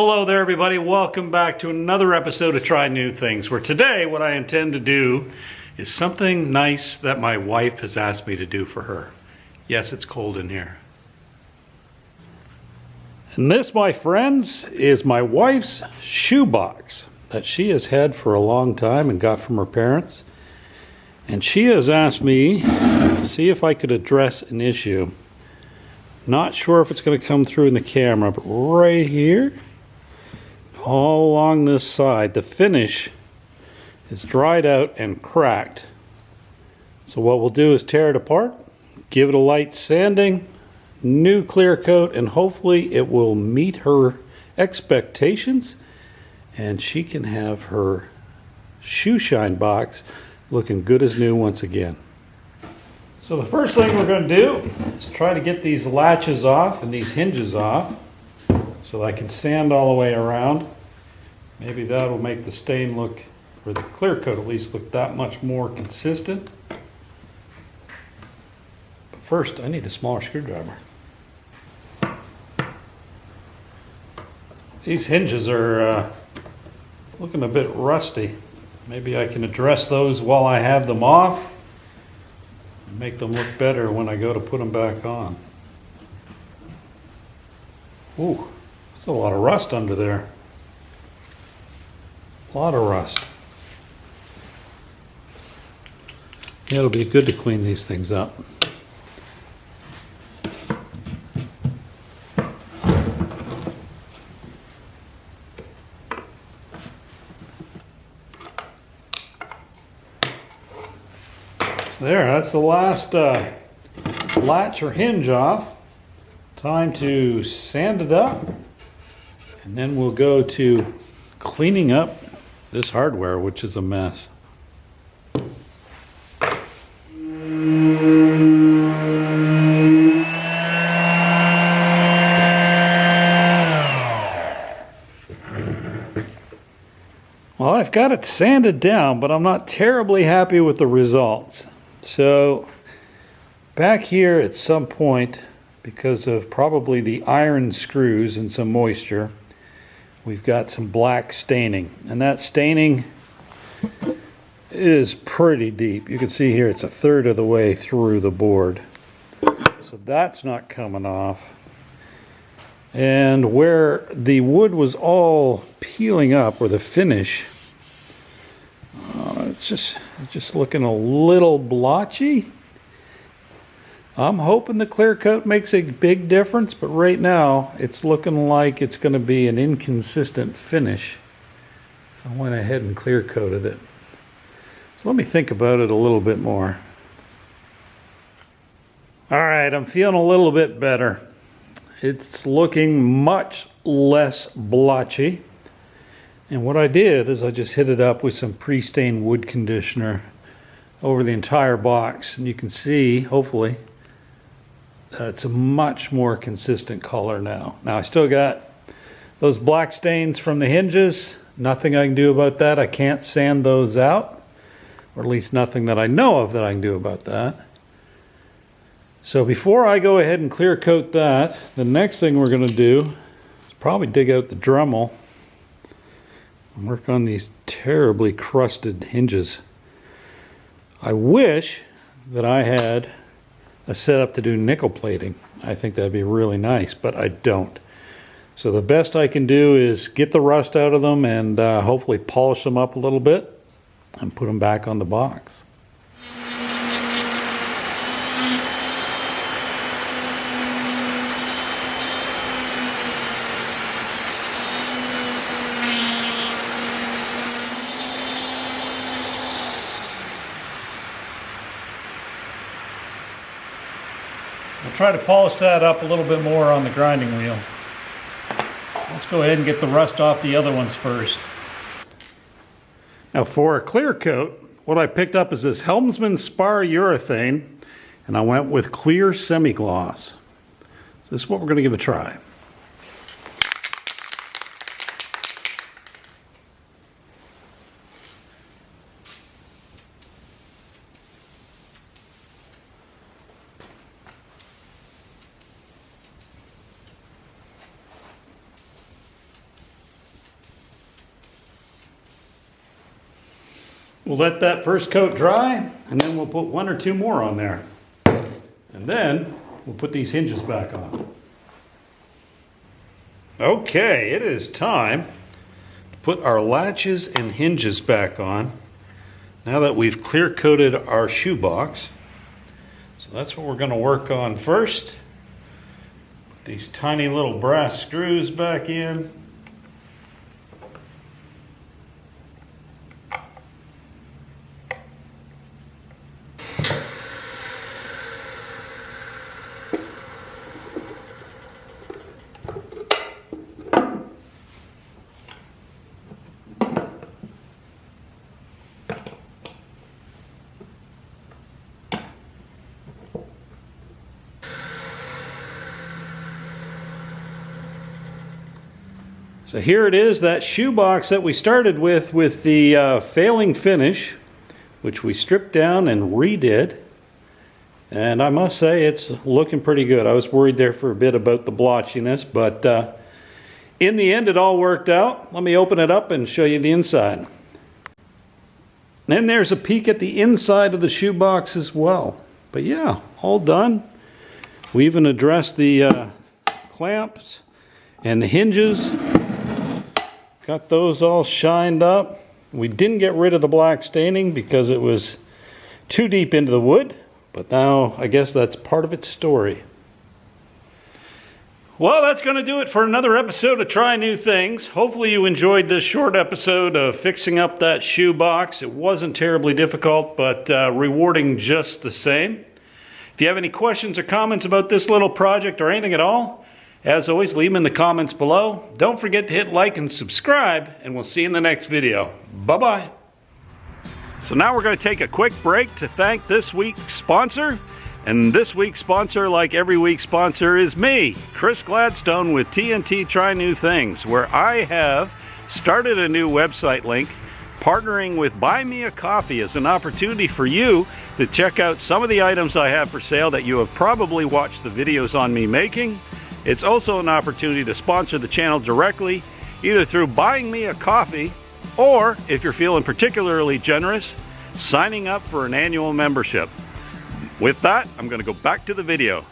Hello there everybody, welcome back to another episode of Try New Things, where today what I intend to do is something nice that my wife has asked me to do for her. Yes, it's cold in here. And this, my friends, is my wife's shoebox that she has had for a long time and got from her parents. And she has asked me to see if I could address an issue. Not sure if it's going to come through in the camera, but right here, all along this side, the finish is dried out and cracked. So what we'll do is tear it apart, give it a light sanding, new clear coat, and hopefully it will meet her expectations and she can have her shoe shine box looking good as new once again. So the first thing we're going to do is try to get these latches off and these hinges off so I can sand all the way around. Maybe that will make the stain look, or the clear coat at least, look that much more consistent. But first I need a smaller screwdriver. These hinges are looking a bit rusty. Maybe I can address those while I have them off and make them look better when I go to put them back on. Ooh, that's a lot of rust under there. A lot of rust. Yeah, it'll be good to clean these things up. There, that's the last latch or hinge off. Time to sand it up, and then we'll go to cleaning up this hardware, which is a mess. Well, I've got it sanded down, but I'm not terribly happy with the results. So back here at some point, because of probably the iron screws and some moisture, we've got some black staining, and that staining is pretty deep. You can see here it's a third of the way through the board. So that's not coming off. And where the wood was all peeling up, or the finish, it's just looking a little blotchy. I'm hoping the clear coat makes a big difference, but right now it's looking like it's going to be an inconsistent finish. I went ahead and clear coated it. So let me think about it a little bit more. All right, I'm feeling a little bit better. It's looking much less blotchy. And what I did is I just hit it up with some pre-stained wood conditioner over the entire box. And you can see, hopefully, that it's a much more consistent color now. Now I still got those black stains from the hinges. Nothing I can do about that. I can't sand those out, or at least nothing that I know of that I can do about that. So before I go ahead and clear coat that, the next thing we're going to do is probably dig out the Dremel and work on these terribly crusted hinges. I wish that I had a setup to do nickel plating. I think that'd be really nice, but I don't. So the best I can do is get the rust out of them and hopefully polish them up a little bit and put them back on the box. I'll try to polish that up a little bit more on the grinding wheel. Let's go ahead and get the rust off the other ones first. Now for a clear coat, what I picked up is this Helmsman Spar urethane, and I went with clear semi-gloss. So this is what we're going to give a try. We'll let that first coat dry, and then we'll put 1 or 2 more on there. And then we'll put these hinges back on. Okay, it is time to put our latches and hinges back on now that we've clear coated our shoebox. So that's what we're going to work on first. Put these tiny little brass screws back in. So here it is, that shoebox that we started with the failing finish, which we stripped down and redid. And I must say it's looking pretty good. I was worried there for a bit about the blotchiness, but in the end it all worked out. Let me open it up and show you the inside. Then there's a peek at the inside of the shoebox as well. But yeah, all done. We even addressed the clamps and the hinges. Got those all shined up. We didn't get rid of the black staining because it was too deep into the wood, but now I guess that's part of its story. Well, that's going to do it for another episode of Try New Things. Hopefully you enjoyed this short episode of fixing up that shoebox. It wasn't terribly difficult, but rewarding just the same. If you have any questions or comments about this little project or anything at all, as always, leave them in the comments below. Don't forget to hit like and subscribe, and we'll see you in the next video. Bye-bye. So now we're going to take a quick break to thank this week's sponsor. And this week's sponsor, like every week's sponsor, is me, Chris Gladstone with TNT Try New Things, where I have started a new website link partnering with Buy Me a Coffee as an opportunity for you to check out some of the items I have for sale that you have probably watched the videos on me making. It's also an opportunity to sponsor the channel directly, either through buying me a coffee, or, if you're feeling particularly generous, signing up for an annual membership. With that, I'm going to go back to the video.